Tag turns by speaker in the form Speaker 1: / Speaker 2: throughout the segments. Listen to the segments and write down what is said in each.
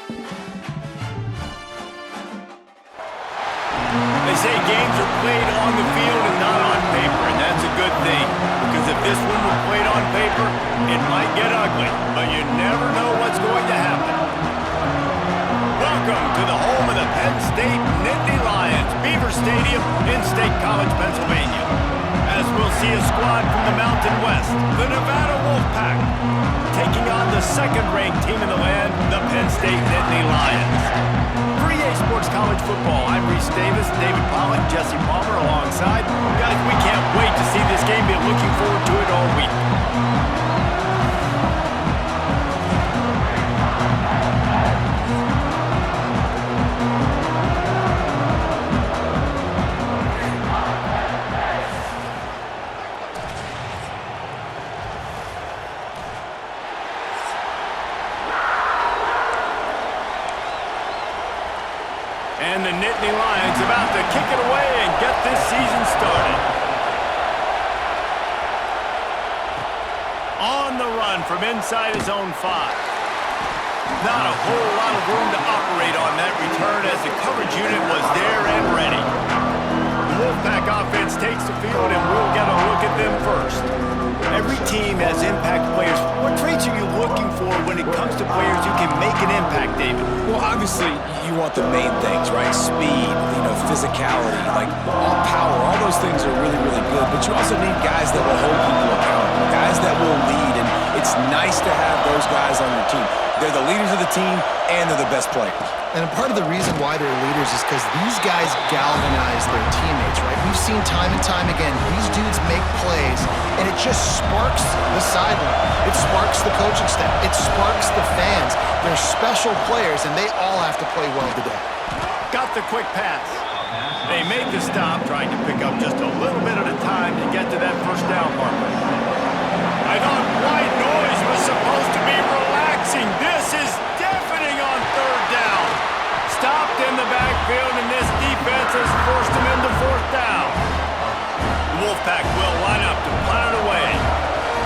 Speaker 1: They say games are played on the field and not on paper, and that's a good thing. Because if this one were played on paper, it might get ugly, but you never know what's going to happen. Welcome to the home of the Penn State Nittany Lions, Beaver Stadium in State College, Pennsylvania. As we'll see a squad from the Mountain West, the Nevada Wolfpack, taking on the second-ranked team in the land, the Penn State Nittany Lions. For EA Sports College Football, I'm Reese Davis, David Pollock, Jesse Palmer alongside. Guys, we can't wait to see this game. Been looking forward to it all week. And the Nittany Lions about to kick it away and get this season started. On the run from inside his own 5. Not a whole lot of room to operate on that return as the coverage unit was there and ready. The Wolfpack offense takes the field and we'll get a look at them first. Every team has impact players. What traits are you looking for when it comes to players who can make an impact, David?
Speaker 2: Well, obviously, you want the main things, right? Speed, physicality, like all power. All those things are really, really good. But you also need guys that will hold people accountable, guys that will lead. And it's nice to have those guys on your team. They're the leaders of the team, and they're the best players.
Speaker 3: And part of the reason why they're leaders is because these guys galvanize their teammates, right? We've seen time and time again, these dudes make plays, and it just sparks the sideline. It sparks the coaching staff. It sparks the fans. They're special players, and they all have to play well today.
Speaker 1: Got the quick pass. They made the stop, trying to pick up just a little bit at a time to get to that first down marker. I thought white noise was supposed to be relaxing. This is deafening on third down. Stopped in the backfield, and this defense has forced him into fourth down. The Wolfpack will line up to punt it away.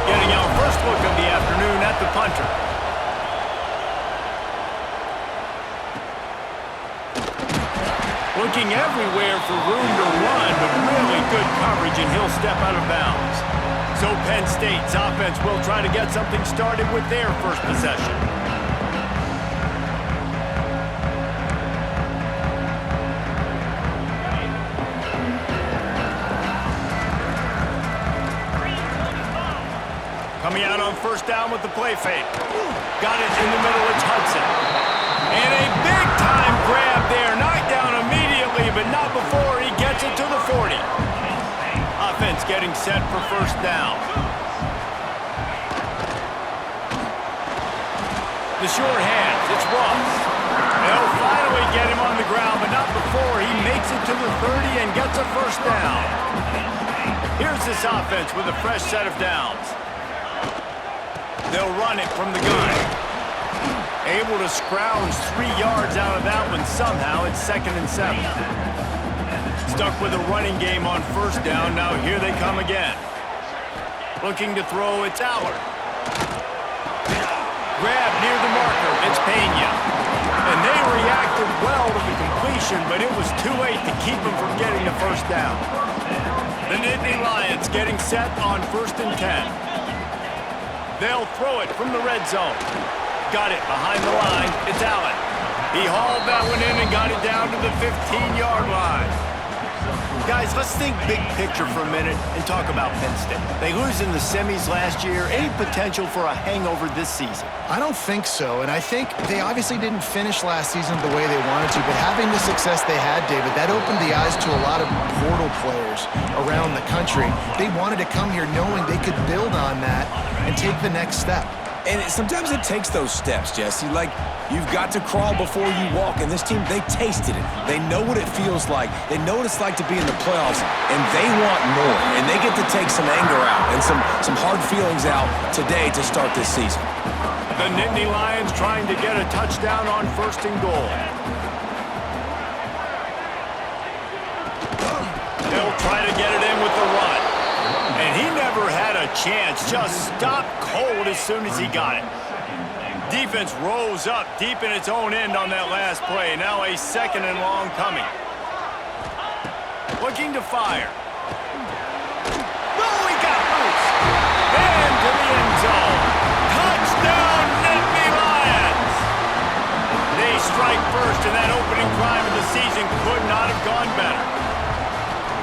Speaker 1: Getting our first look of the afternoon at the punter. Looking everywhere for room to run, but really good coverage, and he'll step out of bounds. So Penn State's offense will try to get something started with their first possession. Coming out on first down with the play fake. Got it in the middle, it's Hudson. And a big-time grab there. Knocked down immediately, but not before he gets it to the 40. Offense getting set for first down. The short hands, it's Ross. They'll finally get him on the ground, but not before he makes it to the 30 and gets a first down. Here's this offense with a fresh set of downs. They'll run it from the gun. Able to scrounge 3 yards out of that one somehow. It's 2nd and 7. Stuck with a running game on first down. Now here they come again. Looking to throw, it's Allard. Grab near the marker, it's Pena. And they reacted well to the completion, but it was too late to keep them from getting the first down. The Nittany Lions getting set on 1st and 10. They'll throw it from the red zone. Got it behind the line. It's Allen. He hauled that one in and got it down to the 15-yard line. Guys, let's think big picture for a minute and talk about Penn State. They lose in the semis last year. Any potential for a hangover this season?
Speaker 3: I don't think so, and I think they obviously didn't finish last season the way they wanted to, but having the success they had, David, that opened the eyes to a lot of portal players around the country. They wanted to come here knowing they could build on that and take the next step.
Speaker 2: And sometimes it takes those steps, Jesse. Like, you've got to crawl before you walk. And this team, they tasted it. They know what it feels like. They know what it's like to be in the playoffs, and they want more. And they get to take some anger out and some hard feelings out today to start this season.
Speaker 1: The Nittany Lions trying to get a touchdown on 1st and goal. They'll try to get it in with the run. And he never had a chance, just stopped cold as soon as he got it. Defense rolls up deep in its own end on that last play. Now a 2nd and long coming. Looking to fire. Oh, he got loose. And to the end zone. Touchdown, Nittany Lions. They strike first, and that opening drive of the season could not have gone better.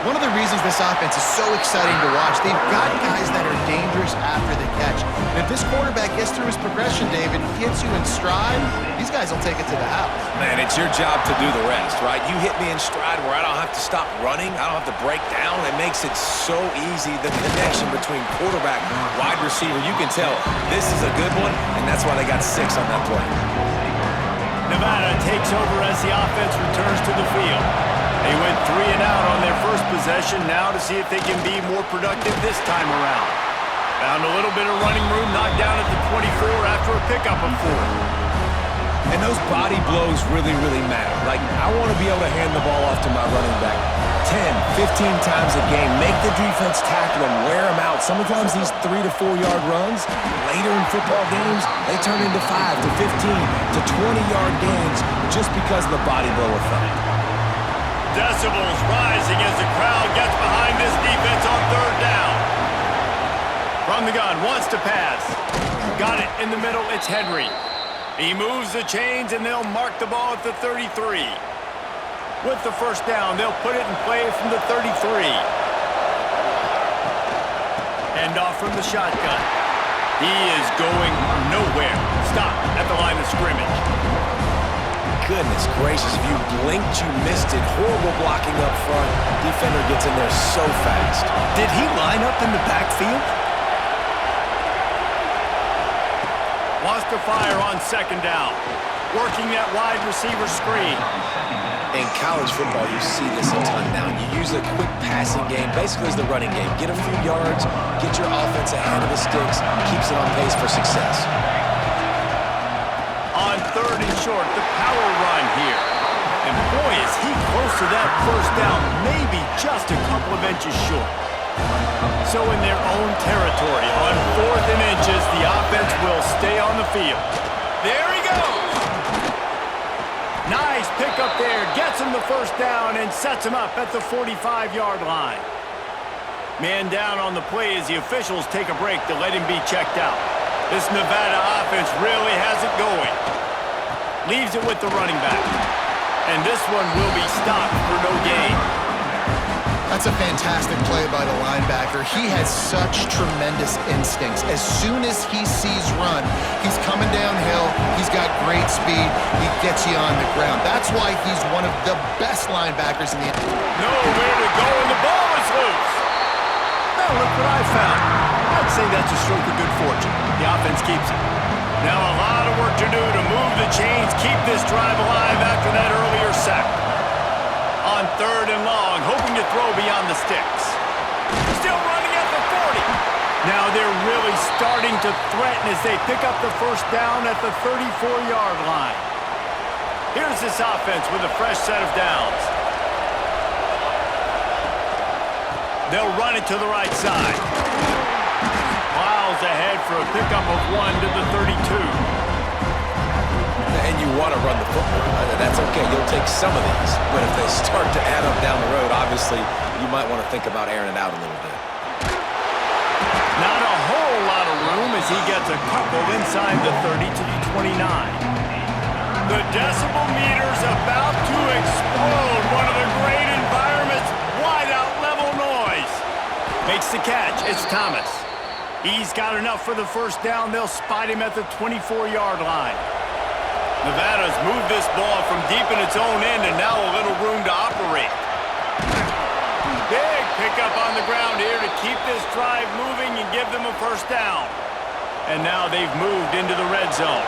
Speaker 3: One of the reasons this offense is so exciting to watch, they've got guys that are dangerous after the catch. And if this quarterback gets through his progression, David, he hits you in stride, these guys will take it to the house.
Speaker 2: Man, it's your job to do the rest, right? You hit me in stride where I don't have to stop running. I don't have to break down. It makes it so easy. The connection between quarterback and wide receiver, you can tell this is a good one, and that's why they got 6 on that play.
Speaker 1: Nevada takes over as the offense returns to the field. They went 3 and out on their first possession, now to see if they can be more productive this time around. Found a little bit of running room, knocked down at the 24 after a pickup of 4.
Speaker 2: And those body blows really, really matter. Like, I want to be able to hand the ball off to my running back 10, 15 times a game. Make the defense tackle them, wear them out. Sometimes these 3 to 4 yard runs, later in football games, they turn into 5 to 15 to 20 yard gains just because of the body blow effect.
Speaker 1: Decibels rising as the crowd gets behind this defense on 3rd down. From the gun, wants to pass. Got it in the middle, it's Henry. He moves the chains and they'll mark the ball at the 33. With the 1st down, they'll put it in play from the 33. Hand off from the shotgun. He is going nowhere. Stop at the line of scrimmage.
Speaker 2: Goodness gracious, if you blinked, you missed it. Horrible blocking up front. Defender gets in there so fast.
Speaker 1: Did he line up in the backfield? Wants to fire on 2nd down. Working that wide receiver screen.
Speaker 2: In college football, you see this a ton now. You use a quick passing game, basically as the running game. Get a few yards, get your offense ahead of the sticks, keeps it on pace for success.
Speaker 1: On 3rd and short, the power run here. And boy, is he close to that 1st down, maybe just a couple of inches short. So in their own territory, on 4th and inches, the offense will stay on the field. There he goes! Nice pickup there, gets him the 1st down and sets him up at the 45-yard line. Man down on the play as the officials take a break to let him be checked out. This Nevada offense really has it going. Leaves it with the running back. And this one will be stopped for no gain.
Speaker 3: That's a fantastic play by the linebacker. He has such tremendous instincts. As soon as he sees run, he's coming downhill. He's got great speed. He gets you on the ground. That's why he's one of the best linebackers in the NFL.
Speaker 1: Nowhere to go, and the ball is loose. Now look what I found. I'd say that's a stroke of good fortune. The offense keeps it. Now a lot of work to do to move the chains, keep this drive alive after that earlier sack. On 3rd and long, hoping to throw beyond the sticks. Still running at the 40. Now they're really starting to threaten as they pick up the 1st down at the 34-yard line. Here's this offense with a fresh set of downs. They'll run it to the right side. Plows ahead for a pickup of 1 to the 32.
Speaker 2: And you want to run the football. That's okay. You'll take some of these. But if they start to add up down the road, obviously, you might want to think about airing it out a little bit.
Speaker 1: Not a whole lot of room as he gets a couple inside the 30 to the 29. The decibel meter's about to explode. One of the great environments. Wide out level noise. Makes the catch. It's Thomas. He's got enough for the 1st down. They'll spot him at the 24-yard line. Nevada's moved this ball from deep in its own end and now a little room to operate. Big pickup on the ground here to keep this drive moving and give them a 1st down. And now they've moved into the red zone.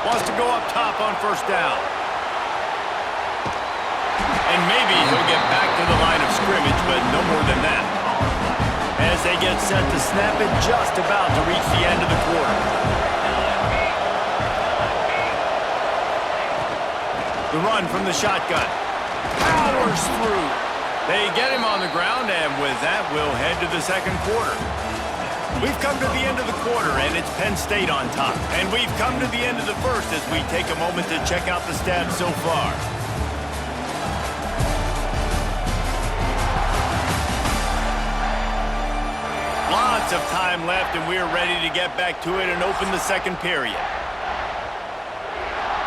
Speaker 1: Wants to go up top on 1st down. And maybe he'll get back to the line of scrimmage, but no more than that. As they get set to snap it, just about to reach the end of the quarter. The run from the shotgun. Powers through. They get him on the ground, and with that, we'll head to the 2nd quarter. We've come to the end of the quarter, and it's Penn State on top. And we've come to the end of the first as we take a moment to check out the stats so far. Lots of time left, and we're ready to get back to it and open the second period.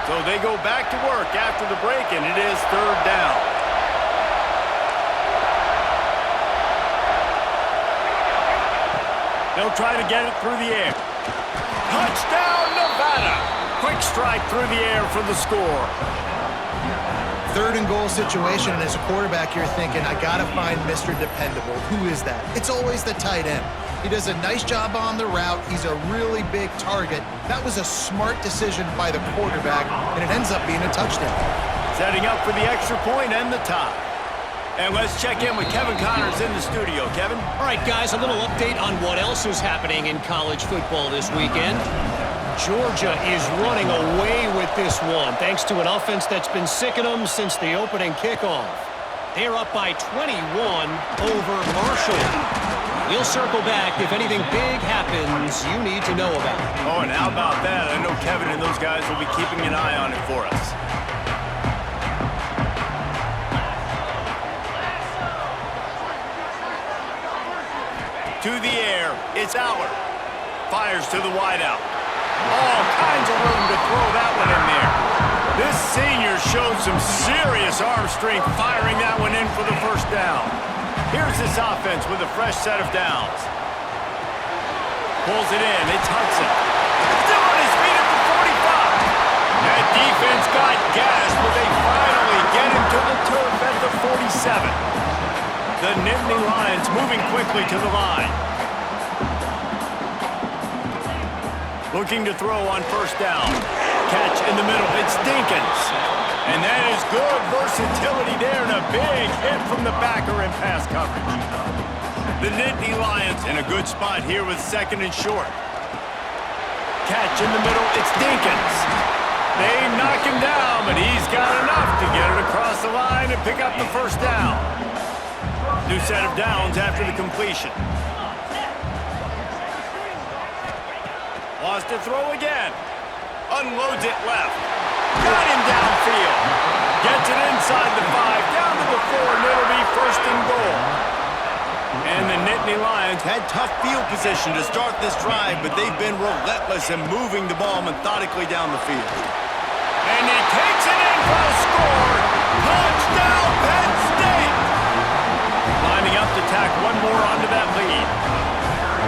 Speaker 1: So they go back to work after the break, and it is third down. They'll try to get it through the air. Touchdown, Nevada! Quick strike through the air for the score.
Speaker 3: Third and goal situation, and as a quarterback, you're thinking, I gotta find Mr. Dependable. Who is that? It's always the tight end. He does a nice job on the route. He's a really big target. That was a smart decision by the quarterback, and it ends up being a touchdown.
Speaker 1: Setting up for the extra point and the tie. And let's check in with Kevin Connors in the studio. Kevin?
Speaker 4: All right, guys, a little update on what else is happening in college football this weekend. Georgia is running away with this one, thanks to an offense that's been sicking them since the opening kickoff. They're up by 21 over Marshall. We'll circle back if anything big happens you need to know about.
Speaker 1: Oh, and how about that? I know Kevin and those guys will be keeping an eye on it for us. To the air, it's Allard. Fires to the wideout. All kinds of room to throw that one in there. This senior showed some serious arm strength firing that one in for the first down. Here's this offense with a fresh set of downs. Pulls it in, it's Hudson. Still on his feet at the 45. That defense got gassed, but they finally get him to the turf at the 47. The Nittany Lions moving quickly to the line. Looking to throw on first down. Catch in the middle, it's Dinkins. And that is good versatility there and a big hit from the backer in pass coverage. The Nittany Lions in a good spot here with second and short. Catch in the middle, it's Dinkins. They knock him down, but he's got enough to get it across the line and pick up the first down. New set of downs after the completion. Wants to throw again. Unloads it left. Got him downfield. Gets it inside the 5, down to the 4, and it'll be first and goal. And the Nittany Lions had tough field position to start this drive, but they've been relentless in moving the ball methodically down the field. And he takes it in for a score. Touchdown, Penn State! Lining up to tack one more onto that lead.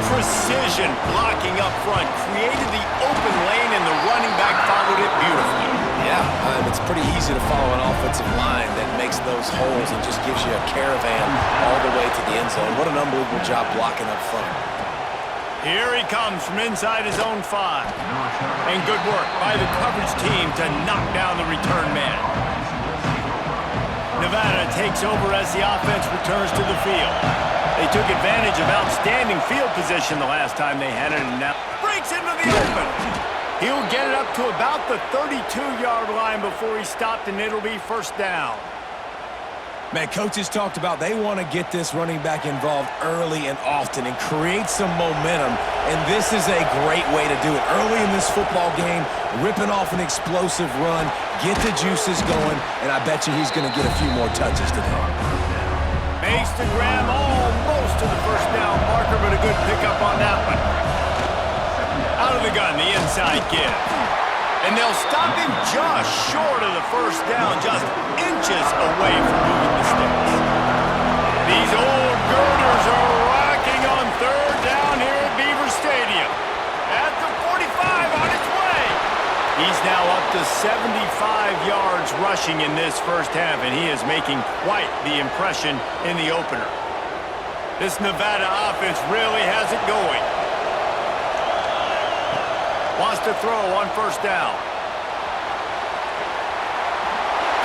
Speaker 1: Precision blocking up front created the open lane, and the running back followed it beautifully.
Speaker 2: Yeah, it's pretty easy to follow an offensive line that makes those holes and just gives you a caravan all the way to the end zone. What an unbelievable job blocking up front.
Speaker 1: Here he comes from inside his own 5. And good work by the coverage team to knock down the return man. Nevada takes over as the offense returns to the field. They took advantage of outstanding field position the last time they had it, and now breaks into the open. He'll get it up to about the 32-yard line before he's stopped, and it'll be first down.
Speaker 2: Man, coaches talked about they want to get this running back involved early and often and create some momentum, and this is a great way to do it. Early in this football game, ripping off an explosive run, get the juices going, and I bet you he's going to get a few more touches today.
Speaker 1: Makes the grab almost to the first down marker, but a good pickup on that one. Out of the gun, the inside give. And they'll stop him just short of the first down, just inches away from moving the sticks. These old girders are rocking on third down here at Beaver Stadium. At the 45 on its way. He's now up to 75 yards rushing in this first half, and he is making quite the impression in the opener. This Nevada offense really has it going. Wants to throw on first down.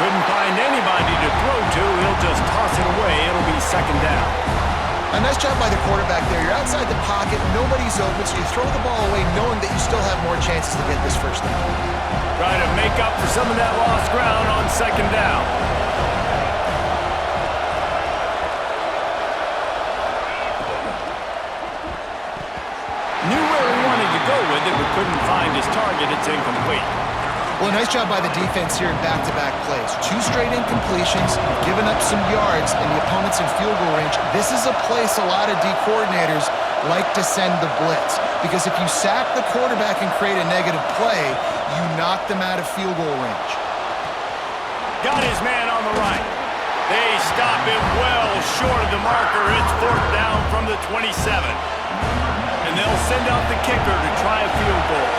Speaker 1: Couldn't find anybody to throw to. He'll just toss it away. It'll be second down.
Speaker 3: A nice job by the quarterback there. You're outside the pocket, nobody's open, so you throw the ball away knowing that you still have more chances to get this first down.
Speaker 1: Try to make up for some of that lost ground on second down. with it, but couldn't find his target. It's incomplete.
Speaker 3: Well, nice job by the defense here in back-to-back plays. 2 straight incompletions, giving up some yards, and the opponent's in field goal range. This is a place a lot of D coordinators like to send the blitz, because if you sack the quarterback and create a negative play, you knock them out of field goal range.
Speaker 1: Got his man on the right. They stop him well short of the marker. It's 4th down from the 27. And they'll send out the kicker to try a field goal.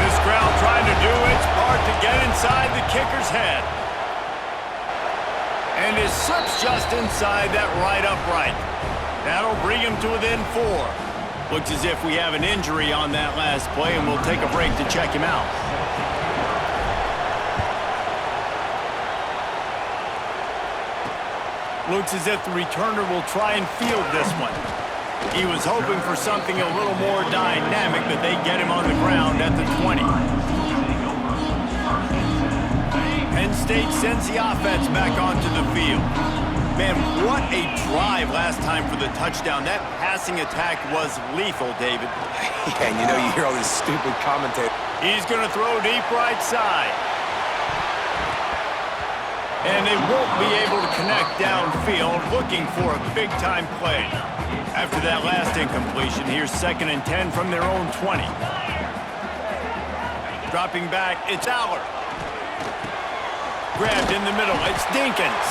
Speaker 1: This crowd trying to do its part to get inside the kicker's head. And it slips just inside that right upright. That'll bring him to within 4. Looks as if we have an injury on that last play, and we'll take a break to check him out. Looks as if the returner will try and field this one. He was hoping for something a little more dynamic, but they get him on the ground at the 20. Penn State sends the offense back onto the field. Man, what a drive last time for the touchdown. That passing attack was lethal, David.
Speaker 2: Yeah, and you hear all these stupid commentators.
Speaker 1: He's going to throw deep right side. And they won't be able to connect downfield, looking for a big-time play. After that last incompletion, here's 2nd and 10 from their own 20. Dropping back, it's Aller. Grabbed in the middle, it's Dinkins.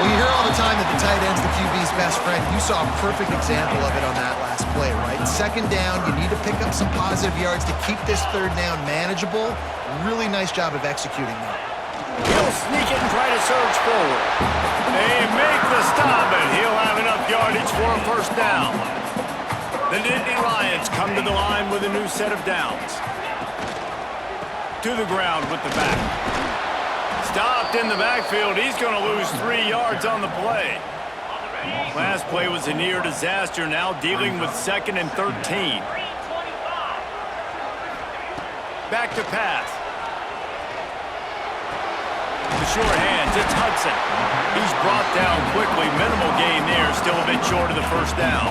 Speaker 3: Well, you hear all the time that the tight end's the QB's best friend. You saw a perfect example of it on that last play, right? 2nd down, you need to pick up some positive yards to keep this 3rd down manageable. Really nice job of executing that.
Speaker 1: He'll sneak it and try to surge forward. They make the stop, and he'll have enough yardage for a 1st down. The Nittany Lions come to the line with a new set of downs. To the ground with the back. Stopped in the backfield. He's going to lose 3 yards on the play. Last play was a near disaster, now dealing with 2nd and 13. Back to pass. The short hands, it's Hudson. He's brought down quickly. Minimal gain there, still a bit short of the 1st down.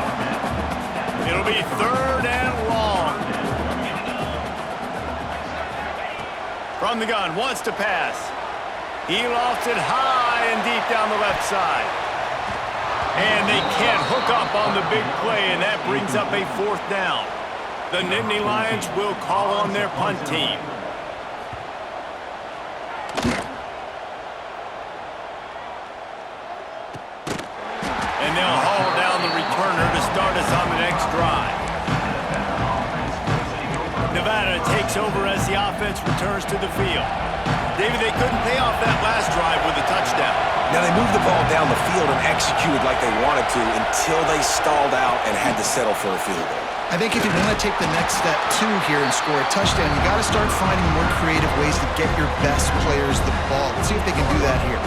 Speaker 1: It'll be 3rd and long. From the gun, wants to pass. He lofts it high and deep down the left side. And they can't hook up on the big play, and that brings up a 4th down. The Nittany Lions will call on their punt team. And they'll haul down the returner to start us on the next drive. Nevada takes over as the offense returns to the field. David, they couldn't pay off that last drive with a touchdown.
Speaker 2: Now, they moved the ball down the field and executed like they wanted to until they stalled out and had to settle for a field goal.
Speaker 3: I think if you want to take the next step, too, here and score a touchdown, you got to start finding more creative ways to get your best players the ball. Let's see if they can do that here.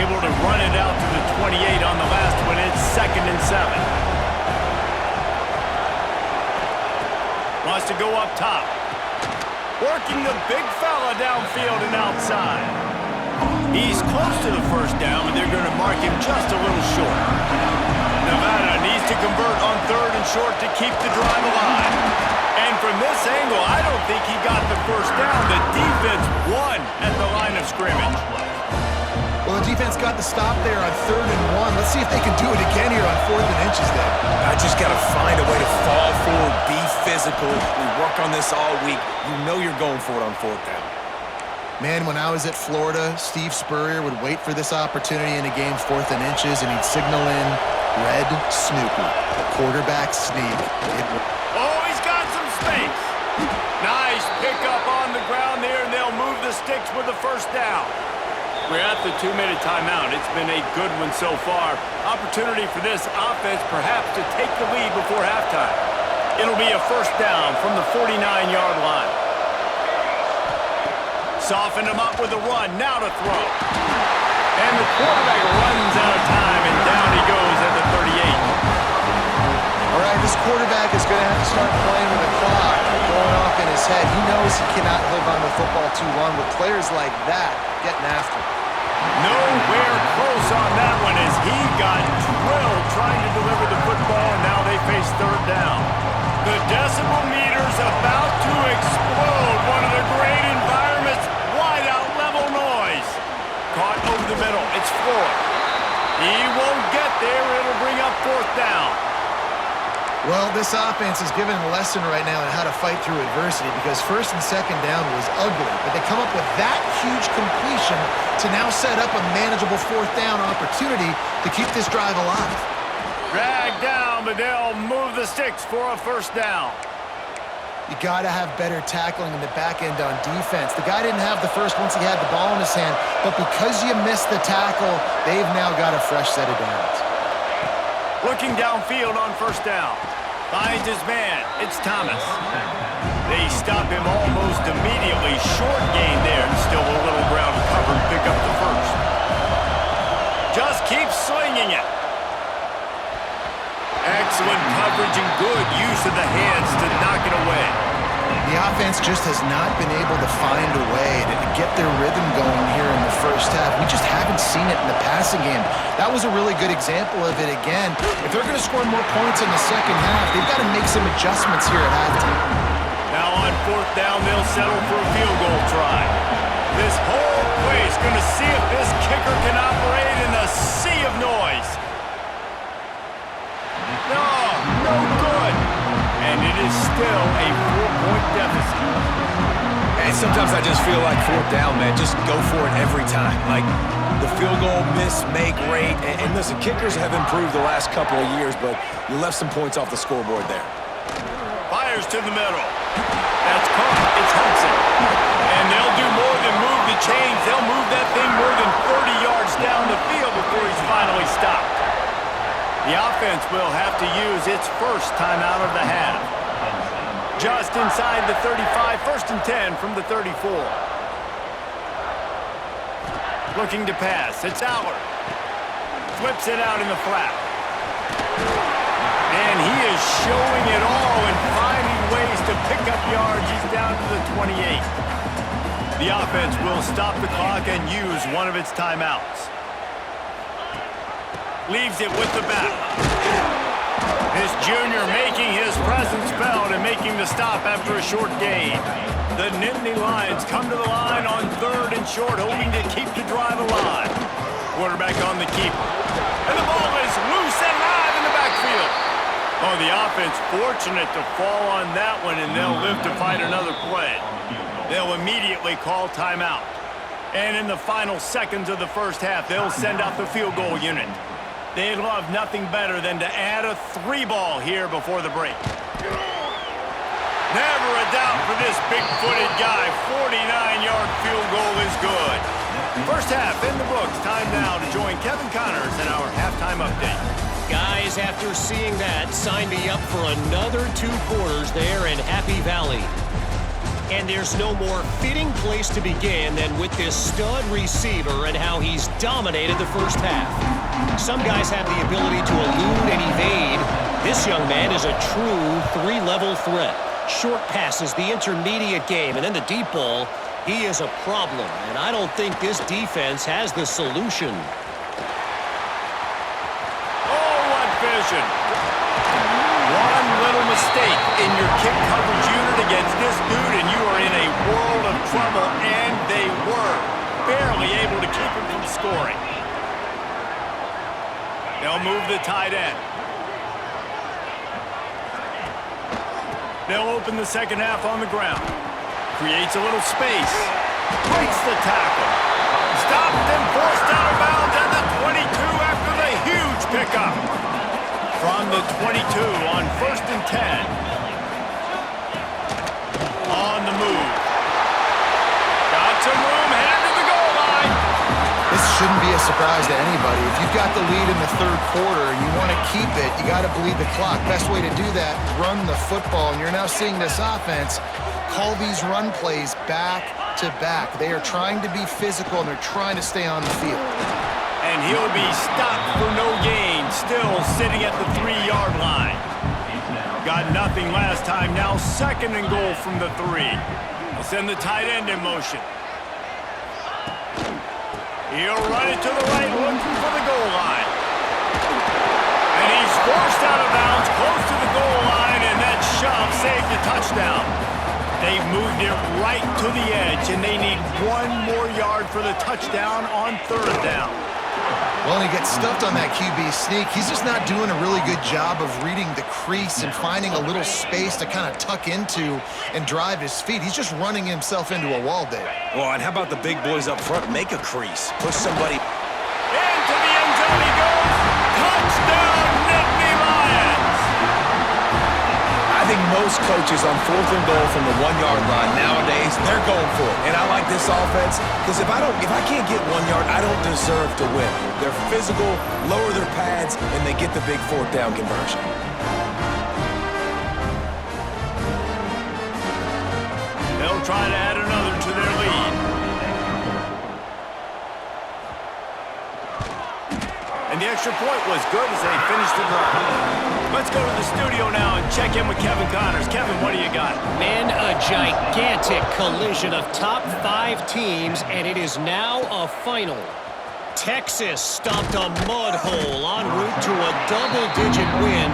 Speaker 1: Able to run it out to the 28 on the last one. It's 2nd and 7. Wants to go up top. Working the big fella downfield and outside. He's close to the 1st down, but they're going to mark him just a little short. Nevada needs to convert on 3rd and short to keep the drive alive. And from this angle, I don't think he got the 1st down. The defense won at the line of scrimmage.
Speaker 3: Well, the defense got the stop there on 3rd and 1. Let's see if they can do it again here on 4th and inches then.
Speaker 2: I just got to find a way to fall forward, be physical. We work on this all week. You know you're going for it on 4th down.
Speaker 3: Man, when I was at Florida, Steve Spurrier would wait for this opportunity in a game 4th and inches, and he'd signal in Red Snoopy, quarterback sneak.
Speaker 1: Oh, he's got some space. Nice pickup on the ground there, and they'll move the sticks with the 1st down. We're at the 2-minute timeout. It's been a good one so far. Opportunity for this offense perhaps to take the lead before halftime. It'll be a 1st down from the 49-yard line. Soften him up with a run. Now to throw. And the quarterback runs out of time, and down he goes at the 38.
Speaker 3: All right, this quarterback is going to have to start playing with the clock going off in his head. He knows he cannot hold on to the football too long with players like that getting after him.
Speaker 1: Nowhere close on that one as he got drilled trying to deliver the football, and now they face 3rd down. The decibel meter's about to explode. One of the great environments. Wide out level noise. Caught over the middle. It's Floyd. He won't get there. It'll bring up fourth down.
Speaker 3: Well, this offense is given a lesson right now on how to fight through adversity because first and second down was ugly, but they come up with that huge completion to now set up a manageable fourth down opportunity to keep this drive alive.
Speaker 1: Dragged down, but they'll move the sticks for a first down.
Speaker 3: You got to have better tackling in the back end on defense. The guy didn't have the first once he had the ball in his hand, but because you missed the tackle, they've now got a fresh set of downs.
Speaker 1: Looking downfield on first down. Finds his man. It's Thomas. They stop him almost immediately. Short gain there, and still a little ground to cover and pick up the first. Just keep slinging it. Excellent coverage and good use of the hands to knock it away.
Speaker 3: The offense just has not been able to find a way to get their rhythm going here in the first half. We just haven't seen it in the passing game. That was a really good example of it again. If they're going to score more points in the second half, they've got to make some adjustments here at halftime.
Speaker 1: Now on fourth down, they'll settle for a field goal try. This whole place going to see if this kicker can operate in a sea of noise. No good. And it is still a 4-point deficit.
Speaker 2: And sometimes I just feel like fourth down, man, just go for it every time. Like the field goal miss, make rate. And listen, kickers have improved the last couple of years, but you left some points off the scoreboard there.
Speaker 1: Fires to the middle. That's caught. It's Hudson. And they'll do more than move the chains. They'll move that thing more than 30 yards down the field before he's finally stopped. The offense will have to use its first timeout of the half. Just inside the 35, first and 10 from the 34. Looking to pass. It's Allard. Flips it out in the flat. And he is showing it all and finding ways to pick up yards. He's down to the 28. The offense will stop the clock and use one of its timeouts. Leaves it with the back. This junior making his presence felt and making the stop after a short gain. The Nittany Lions come to the line on third and short, hoping to keep the drive alive. Quarterback on the keeper. And the ball is loose and live in the backfield. Oh, the offense fortunate to fall on that one, and they'll live to fight another play. They'll immediately call timeout. And in the final seconds of the first half, they'll send out the field goal unit. They'd love nothing better than to add a 3-ball here before the break. Never a doubt for this big-footed guy. 49-yard field goal is good. First half in the books. Time now to join Kevin Connors in our halftime update.
Speaker 4: Guys, after seeing that, sign me up for another 2 quarters there in Happy Valley. And there's no more fitting place to begin than with this stud receiver and how he's dominated the first half. Some guys have the ability to elude and evade. This young man is a true 3-level threat. Short passes, the intermediate game, and then the deep ball. He is a problem, and I don't think this defense has the solution.
Speaker 1: Oh, what vision. One little mistake in your kick coverage unit against this dude, and you are in a world of trouble, and they were barely able to keep him from scoring. They'll move the tight end. They'll open the second half on the ground. Creates a little space. Breaks the tackle. Stopped and forced out of bounds at the 22 after the huge pickup. From the 22 on first and 10. On the move. Got some room, headed to the goal line.
Speaker 3: This shouldn't be a surprise to anybody. If you've got the lead in the third quarter and you want to keep it, you got to bleed the clock. Best way to do that, run the football. And you're now seeing this offense call these run plays back to back. They are trying to be physical, and they're trying to stay on the field.
Speaker 1: And he'll be stopped for no gain, still sitting at the 3-yard line. Got nothing last time, now second and goal from the 3. They'll send the tight end in motion. He'll run it to the right, looking for the goal line. And he's forced out of bounds, close to the goal line, and that shove handoff saved a touchdown. They've moved it right to the edge, and they need one more yard for the touchdown on third down.
Speaker 3: Well, and he gets stuffed on that QB sneak. He's just not doing a really good job of reading the crease and finding a little space to kind of tuck into and drive his feet. He's just running himself into a wall there.
Speaker 2: Well, and how about the big boys up front? Make a crease. Push somebody.
Speaker 1: Into the end zone he goes. Touchdown, Nittany Lions!
Speaker 2: I think most coaches on 4th and goal from the 1-yard line nowadays, they're going for it. And I like this offense because if I can't get 1 yard, I don't deserve to win. They're physical, lower their pads, and they get the big 4th down conversion.
Speaker 1: They'll try to add another to their lead. And the extra point was good as they finished the drive. Let's go to the studio now and check in with Kevin Connors. Kevin, what do you got?
Speaker 4: Man, a gigantic collision of top 5 teams, and it is now a final. Texas stopped a mud hole en route to a double-digit win,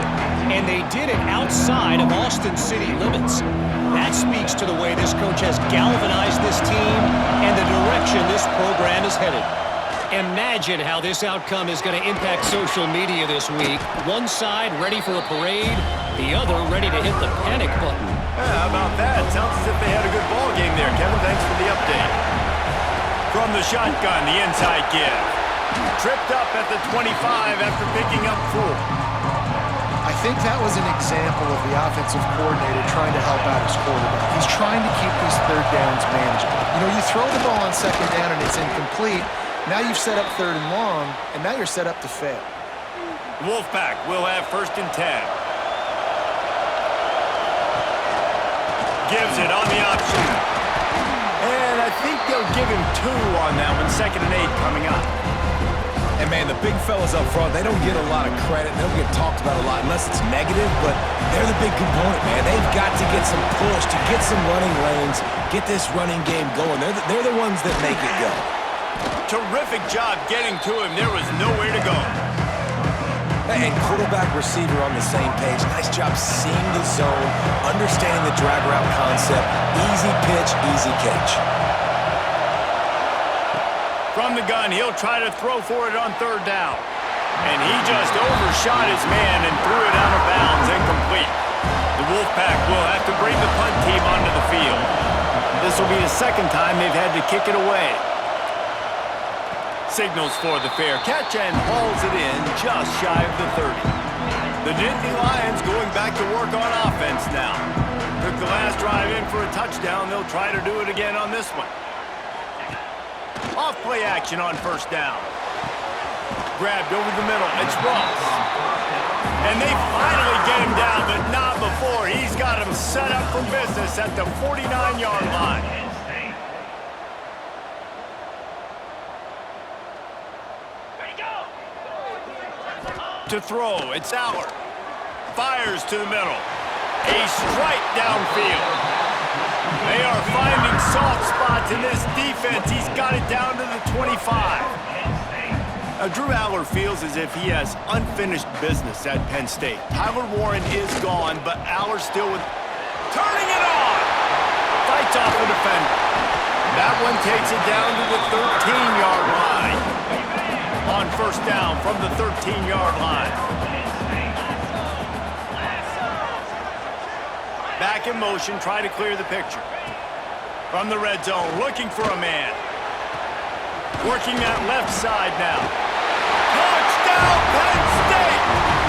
Speaker 4: and they did it outside of Austin city limits. That speaks to the way this coach has galvanized this team and the direction this program is headed. Imagine how this outcome is going to impact social media this week. One side ready for a parade, the other ready to hit the panic button.
Speaker 1: How about that? Sounds as if they had a good ball game there. Kevin, thanks for the update. From the shotgun, the inside give. Tripped up at the 25 after picking up 4.
Speaker 3: I think that was an example of the offensive coordinator trying to help out his quarterback. He's trying to keep these third downs manageable. You know, you throw the ball on second down and it's incomplete. Now you've set up 3rd and long, and now you're set up to fail.
Speaker 1: Wolfpack will have 1st and 10. Gives it on the option. And I think they'll give him 2 on that one. 2nd and 8 coming up.
Speaker 2: And, man, the big fellas up front, they don't get a lot of credit. They don't get talked about a lot unless it's negative, but they're the big component, man. They've got to get some push, to get some running lanes, get this running game going. They're the ones that make it go.
Speaker 1: Terrific job getting to him. There was nowhere to go.
Speaker 2: And quarterback receiver on the same page. Nice job seeing the zone, understanding the drag route concept. Easy pitch, easy catch.
Speaker 1: From the gun, he'll try to throw for it on 3rd down. And he just overshot his man and threw it out of bounds, incomplete. The Wolfpack will have to bring the punt team onto the field. This will be the 2nd time they've had to kick it away. Signals for the fair catch and hauls it in just shy of the 30. The Nittany Lions going back to work on offense now. Took the last drive in for a touchdown. They'll try to do it again on this one. Off play action on 1st down. Grabbed over the middle. It's Ross. And they finally get him down, but not before. He's got him set up for business at the 49-yard line. To throw, it's Aller. Fires to the middle. A strike downfield. They are finding soft spots in this defense. He's got it down to the 25. Drew Aller feels as if he has unfinished business at Penn State. Tyler Warren is gone, but Aller still with... Turning it on! Fights off the defender. That one takes it down to the 13-yard line. On 1st down from the 13-yard line. Back in motion, try to clear the picture. From the red zone, looking for a man. Working that left side now. Touchdown, Penn State!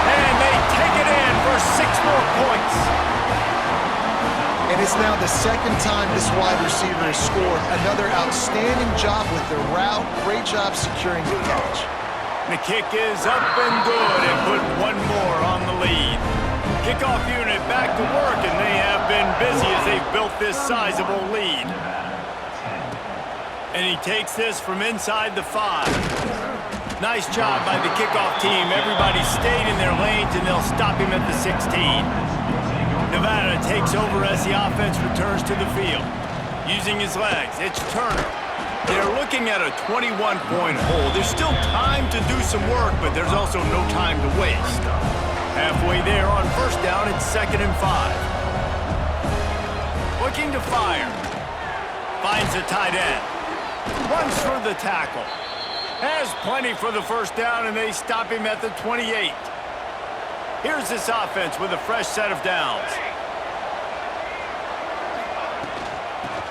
Speaker 1: And they take it in for 6 more points.
Speaker 3: And it's now the 2nd time this wide receiver has scored. Another outstanding job with the route. Great job securing the catch.
Speaker 1: The kick is up and good and put 1 more on the lead. Kickoff unit back to work, and they have been busy as they've built this sizable lead. And he takes this from inside the 5. Nice job by the kickoff team. Everybody stayed in their lanes, and they'll stop him at the 16. Nevada takes over as the offense returns to the field. Using his legs, it's Turner. They're looking at a 21-point hole. There's still time to do some work, but there's also no time to waste. Halfway there on 1st down, it's 2nd and 5. Looking to fire. Finds the tight end. Runs through the tackle. Has plenty for the first down, and they stop him at the 28. Here's this offense with a fresh set of downs.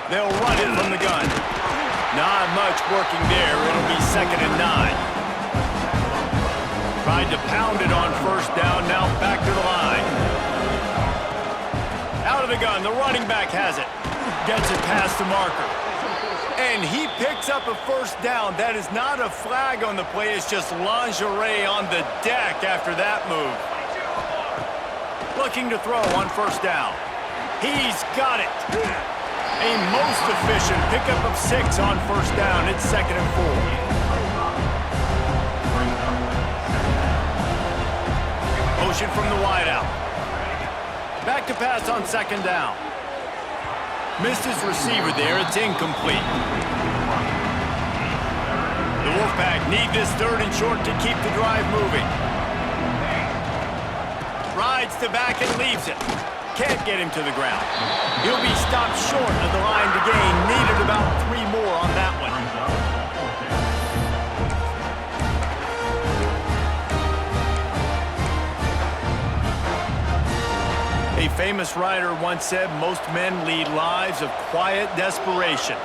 Speaker 1: They'll run it from the gun. Not much working there. It'll be 2nd and 9. Tried to pound it on first down, now back to the line. Out of the gun, the running back has it. Gets it past the marker. And he picks up a first down. That is not a flag on the play. It's just lingerie on the deck after that move. Looking to throw on first down. He's got it. A most efficient pickup of 6 on first down. It's 2nd and 4. Motion from the wideout. Back to pass on 2nd down. Missed his receiver there. It's incomplete. The Wolfpack need this 3rd and short to keep the drive moving. Rides to back and leaves it. Can't get him to the ground. He'll be stopped short of the line to gain. Needed about 3 more on that one. A famous writer once said, most men lead lives of quiet desperation.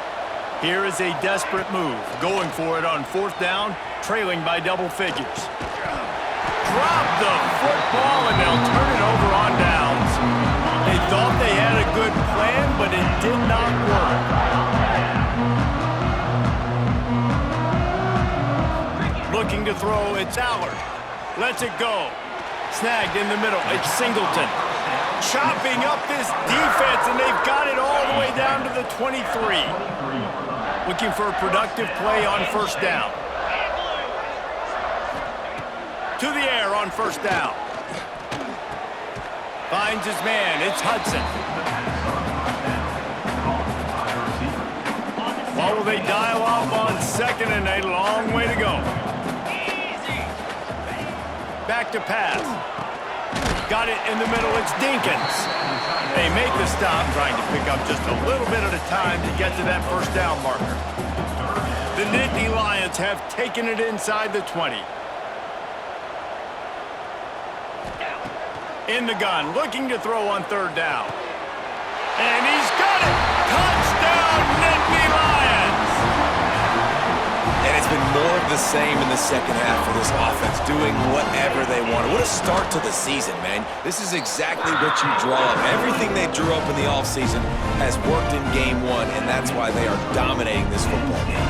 Speaker 1: Here is a desperate move. Going for it on 4th down, trailing by double figures. Drop the football, and they'll turn it over on downs. They thought they had a good plan, but it did not work. Looking to throw, it's Allard. Lets it go. Snagged in the middle, it's Singleton. Chopping up this defense, and they've got it all the way down to the 23. Looking for a productive play on first down. To the air on first down. Finds his man. It's Hudson. What will they dial up on 2nd and a long way to go? Back to pass. Got it in the middle. It's Dinkins. They make the stop, trying to pick up just a little bit at a time to get to that first down marker. The Nittany Lions have taken it inside the 20. In the gun, looking to throw on 3rd down. And he's got it! Touchdown, Nittany Lions!
Speaker 2: And it's been more of the same in the second half for this offense, doing whatever they wanted. What a start to the season, man. This is exactly what you draw up. Everything they drew up in the offseason has worked in game 1, and that's why they are dominating this football game.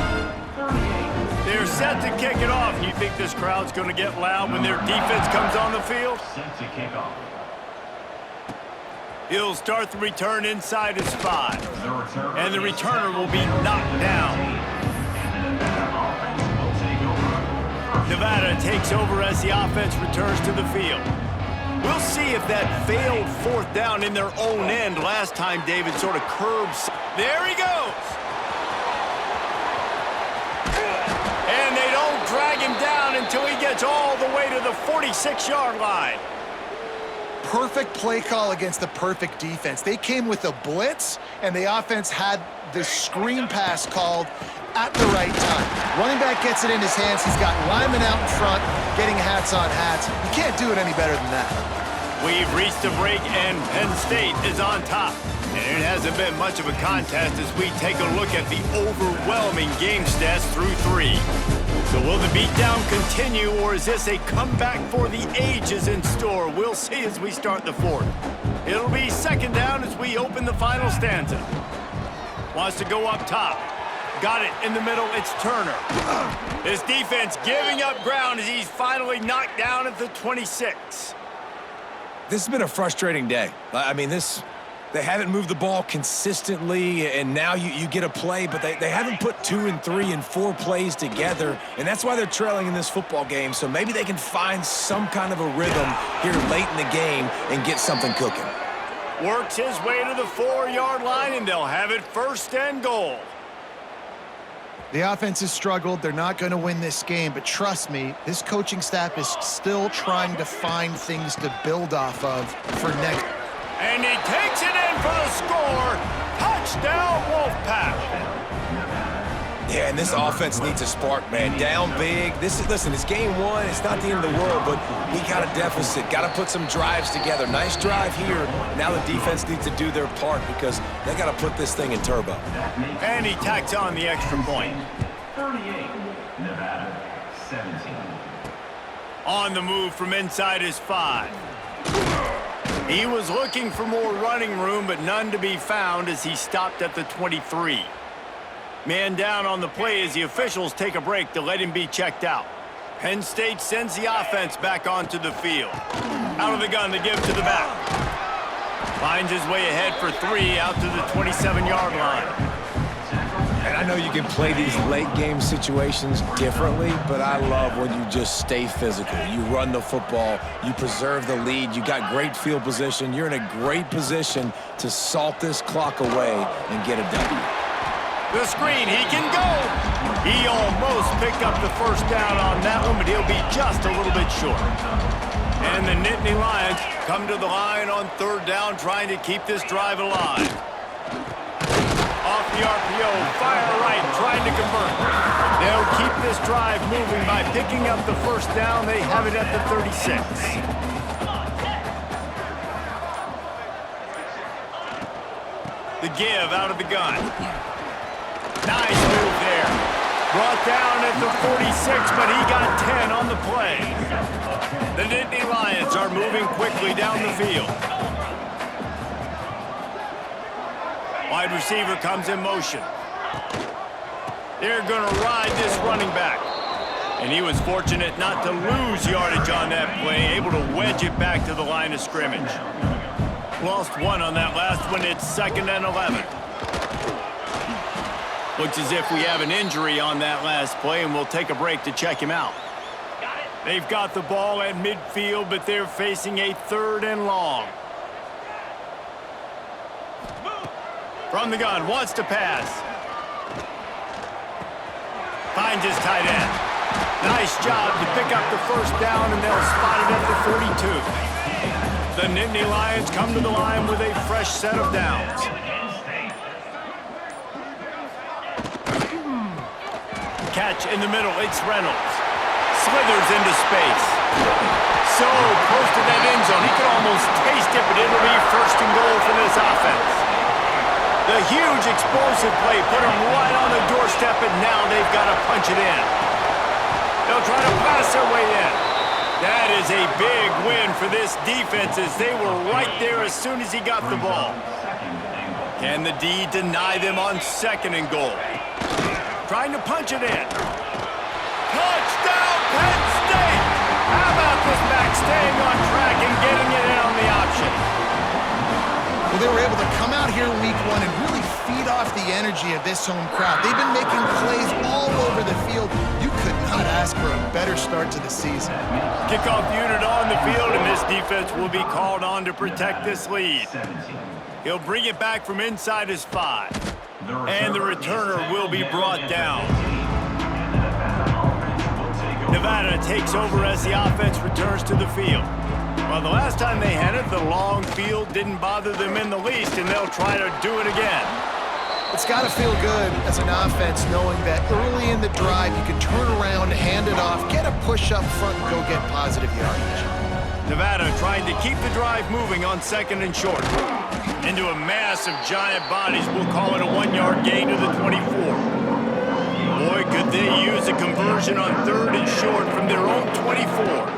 Speaker 1: They're set to kick it off. You think this crowd's going to get loud when their defense comes on the field?
Speaker 5: Set to kick off.
Speaker 1: He'll start the return inside his 5. And the returner will be knocked down. Nevada takes over as the offense returns to the field. We'll see if that failed 4th down in their own end last time David sort of curbs. There he goes. And they don't drag him down until he gets all the way to the 46-yard line.
Speaker 3: Perfect play call against the perfect defense. They came with a blitz, and the offense had the screen pass called at the right time. Running back gets it in his hands. He's got linemen out in front, getting hats on hats. You can't do it any better than that.
Speaker 1: We've reached a break, and Penn State is on top. And it hasn't been much of a contest as we take a look at the overwhelming game stats through 3. So will the beatdown continue, or is this a comeback for the ages in store? We'll see as we start the 4th. It'll be 2nd down as we open the final stanza. Wants to go up top. Got it in the middle. It's Turner. This defense giving up ground as he's finally knocked down at the 26.
Speaker 2: This has been a frustrating day. I mean, they haven't moved the ball consistently, and now you get a play, but they haven't put 2 and 3 and 4 plays together, and that's why they're trailing in this football game. So maybe they can find some kind of a rhythm here late in the game and get something cooking.
Speaker 1: Works his way to the 4-yard line, and they'll have it 1st and goal.
Speaker 3: The offense has struggled. They're not going to win this game, but trust me, this coaching staff is still trying to find things to build off of for next.
Speaker 1: And he takes it in for the score. Touchdown, Wolfpack.
Speaker 2: Yeah, and this offense needs a spark, man. Down big. Listen, it's game one. It's not the end of the world, but we got a deficit. Got to put some drives together. Nice drive here. Now the defense needs to do their part because they got to put this thing in turbo.
Speaker 1: And he tacks on the extra point.
Speaker 5: 38, Nevada, 17.
Speaker 1: On the move from inside his 5. He was looking for more running room, but none to be found as he stopped at the 23. Man down on the play as the officials take a break to let him be checked out. Penn State sends the offense back onto the field. Out of the gun, the give to the back. Finds his way ahead for 3 out to the 27-yard line.
Speaker 2: And I know you can play these late game situations differently, but I love when you just stay physical. You run the football, you preserve the lead, you got great field position. You're in a great position to salt this clock away and get a W.
Speaker 1: The screen, he can go. He almost picked up the first down on that one, but he'll be just a little bit short. And the Nittany Lions come to the line on 3rd down, trying to keep this drive alive. Off the RPO, fire right, trying to convert. They'll keep this drive moving by picking up the first down. They have it at the 36. The give out of the gun. Nice move there. Brought down at the 46, but he got 10 on the play. The Nittany Lions are moving quickly down the field. Wide receiver comes in motion. They're going to ride this running back. And he was fortunate not to lose yardage on that play, able to wedge it back to the line of scrimmage. Lost 1 on that last one. It's 2nd and 11. Looks as if we have an injury on that last play, and we'll take a break to check him out. They've got the ball at midfield, but they're facing a 3rd and long. From the gun, wants to pass. Finds his tight end. Nice job to pick up the first down, and they'll spot it at the 42. The Nittany Lions come to the line with a fresh set of downs. Catch in the middle, it's Reynolds. Slithers into space. So close to that end zone, he could almost taste it, but it'll be 1st and goal for this offense. The huge explosive play put them right on the doorstep, and now they've got to punch it in. They'll try to pass their way in. That is a big win for this defense as they were right there as soon as he got the ball. Can the D deny them on 2nd and goal? Trying to punch it in. Touchdown, Penn State! How about this back staying on track and getting it in on the option?
Speaker 3: Well, they were able to come out here week 1 and really feed off the energy of this home crowd. They've been making plays all over the field. You could not ask for a better start to the season.
Speaker 1: Kickoff unit on the field, and this defense will be called on to protect this lead. He'll bring it back from inside his 5. And the returner will be brought down. Nevada takes over as the offense returns to the field. Well, the last time they had it, the long field didn't bother them in the least, and they'll try to do it again.
Speaker 3: It's got to feel good as an offense knowing that early in the drive you can turn around, hand it off, get a push up front, and go get positive yardage.
Speaker 1: Nevada trying to keep the drive moving on 2nd and short. Into a mass of giant bodies, we'll call it a 1-yard gain to the 24. Boy, could they use a conversion on 3rd and short from their own 24.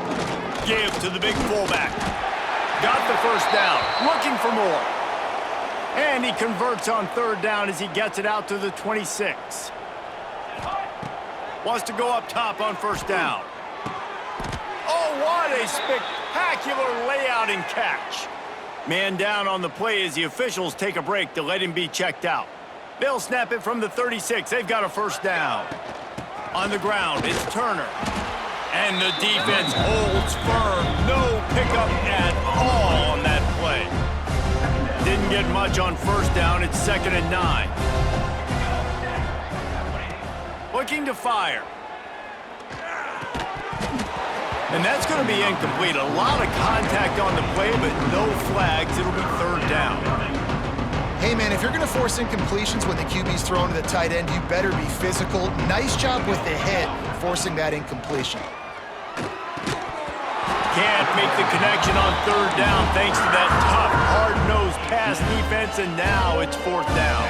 Speaker 1: Give to the big fullback. Got the first down, looking for more. And he converts on 3rd down as he gets it out to the 26. Wants to go up top on 1st down. Oh, what a spectacular layout and catch. Man down on the play as the officials take a break to let him be checked out. They'll snap it from the 36. They've got a 1st down. On the ground, it's Turner. And the defense holds firm. No pickup at all on that play. Didn't get much on 1st down. It's 2nd and 9. Looking to fire. And that's going to be incomplete. A lot of contact on the play, but no flags. It'll be 3rd down.
Speaker 3: Hey, man, if you're going to force incompletions when the QB's thrown to the tight end, you better be physical. Nice job with the hit, forcing that incompletion.
Speaker 1: Can't make the connection on third down thanks to that tough, hard-nosed pass defense, and now it's fourth down.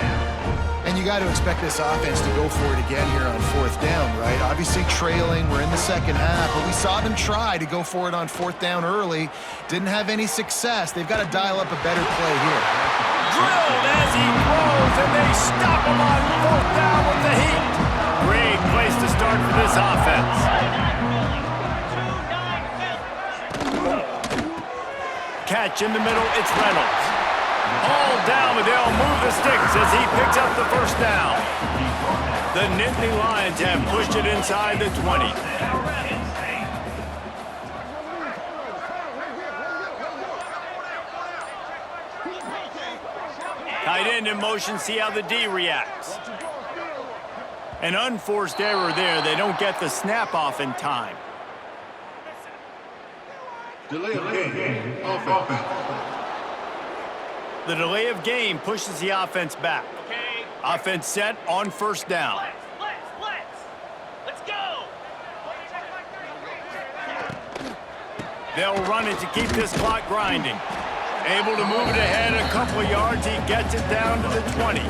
Speaker 3: And you got to expect this offense to go for it again here on fourth down, right? Obviously trailing, we're in the second half, but we saw them try to go for it on fourth down early. Didn't have any success. They've got to dial up a better play here.
Speaker 1: Drilled as he throws, and they stop him on fourth down with the heat. Great place to start for this offense. Catch in the middle, it's Reynolds. All down, but they'll move the sticks as he picks up the first down. The Nittany Lions have pushed it inside the 20. Tight end in motion, see how the D reacts. An unforced error there. They don't get the snap off in time.
Speaker 6: Delay of game. Offense.
Speaker 1: The delay of game pushes the offense back.
Speaker 4: Okay.
Speaker 1: Offense set on first down.
Speaker 4: Let's go.
Speaker 1: They'll run it to keep this clock grinding. Able to move it ahead a couple of yards. He gets it down to the 20.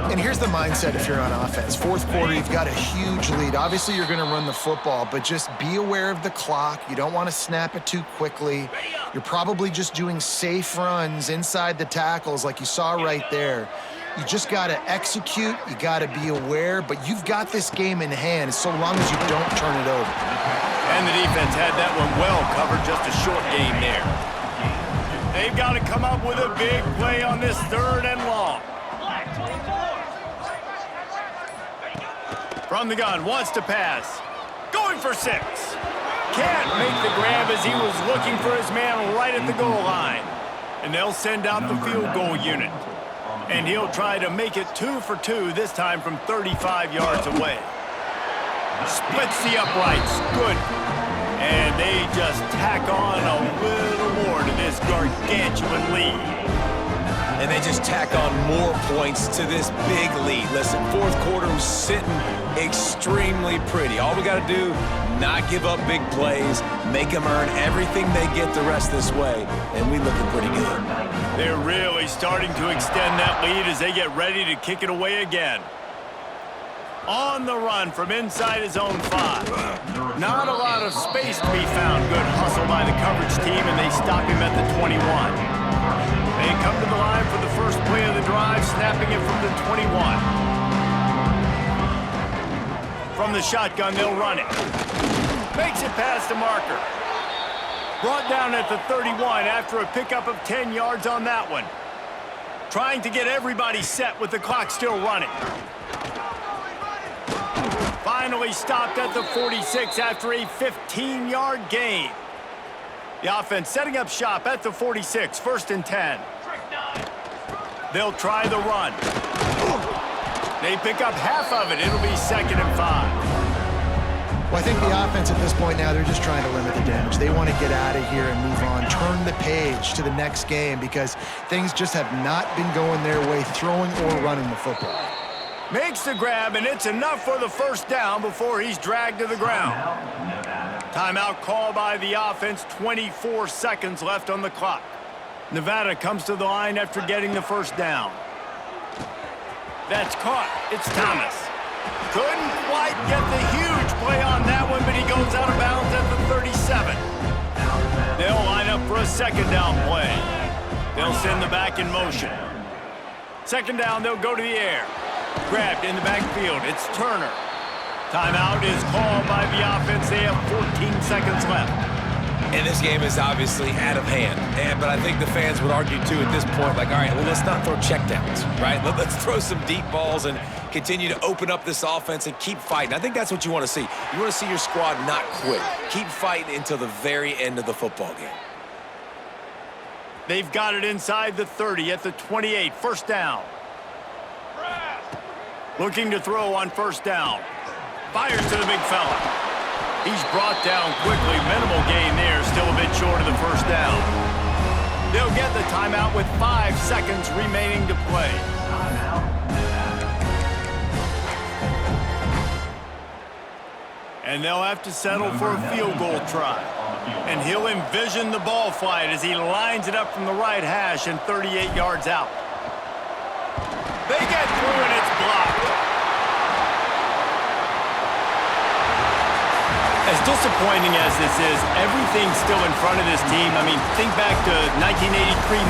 Speaker 3: And here's the mindset if you're on offense. Fourth quarter, you've got a huge lead. Obviously, you're going to run the football, but just be aware of the clock. You don't want to snap it too quickly. You're probably just doing safe runs inside the tackles like you saw right there. You just got to execute. You got to be aware, but you've got this game in hand so long as you don't turn it over.
Speaker 1: And the defense had that one well covered, just a short game there. They've got to come up with a big play on this third and long. From the gun, wants to pass. Going for 6. Can't make the grab as he was looking for his man right at the goal line. And they'll send out the field goal unit. And he'll try to make it 2 for 2, this time from 35 yards away. Splits the uprights. Good. And they just tack on a little more to this gargantuan lead.
Speaker 2: And they just tack on more points to this big lead. Listen, fourth quarter was sitting extremely pretty. All we got to do, not give up big plays, make them earn everything they get the rest this way, and we looking pretty good.
Speaker 1: They're really starting to extend that lead as they get ready to kick it away again. On the run from inside his own 5. Not a lot of space to be found. Good hustle by the coverage team, and they stop him at the 21. They come to the line for the first play of the drive, snapping it from the 21. From the shotgun, they'll run it. Makes it past the marker. Brought down at the 31 after a pickup of 10 yards on that one. Trying to get everybody set with the clock still running. Finally stopped at the 46 after a 15-yard gain. The offense setting up shop at the 46, 1st and 10. They'll try the run. They pick up half of it. It'll be 2nd and 5.
Speaker 3: Well, I think the offense at this point now, they're just trying to limit the damage. They want to get out of here and move on, turn the page to the next game because things just have not been going their way, throwing or running the football.
Speaker 1: Makes the grab, and it's enough for the first down before he's dragged to the ground. Timeout call by the offense, 24 seconds left on the clock. Nevada comes to the line after getting the first down. That's caught. It's Thomas. Couldn't quite get the huge play on that one, but he goes out of bounds at the 37. They'll line up for a 2nd down play. They'll send the back in motion. 2nd down, they'll go to the air. Grabbed in the backfield. It's Turner. Timeout is called by the offense. They have 14 seconds left.
Speaker 2: And this game is obviously out of hand. But I think the fans would argue, too, at this point, like, all right, well, let's not throw checkdowns, right? Let's throw some deep balls and continue to open up this offense and keep fighting. I think that's what you want to see. You want to see your squad not quit. Keep fighting until the very end of the football game.
Speaker 1: They've got it inside the 30 at the 28. 1st down. Looking to throw on 1st down. Fires to the big fella. He's brought down quickly. Minimal gain there. Still a bit short of the 1st down. They'll get the timeout with 5 seconds remaining to play. And they'll have to settle for a field goal try. And he'll envision the ball flight as he lines it up from the right hash and 38 yards out. They get through and it's blocked. As disappointing as this is, everything's still in front of this team. I mean, think back to 1983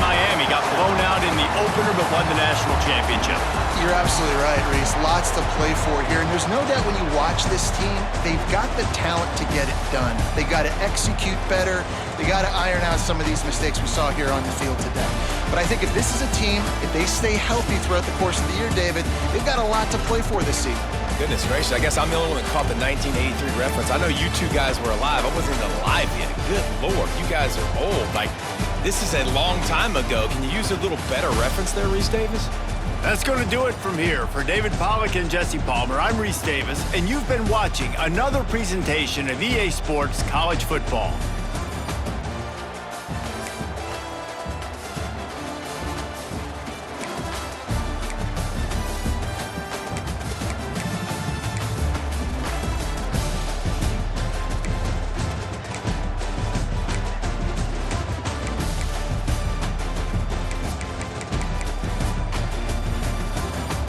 Speaker 1: Miami. Got blown out in the opener but won the national championship.
Speaker 3: You're absolutely right, Reese. Lots to play for here. And there's no doubt when you watch this team, they've got the talent to get it done. They got to execute better. They got to iron out some of these mistakes we saw here on the field today. But I think if this is a team, if they stay healthy throughout the course of the year, David, they've got a lot to play for this season.
Speaker 2: Goodness gracious, I guess I'm the only one that caught the 1983 reference. I know you two guys were alive. I wasn't even alive yet. Good Lord, you guys are old. Like, this is a long time ago. Can you use a little better reference there, Reese Davis?
Speaker 1: That's going to do it from here. For David Pollack and Jesse Palmer, I'm Reese Davis, and you've been watching another presentation of EA Sports College Football.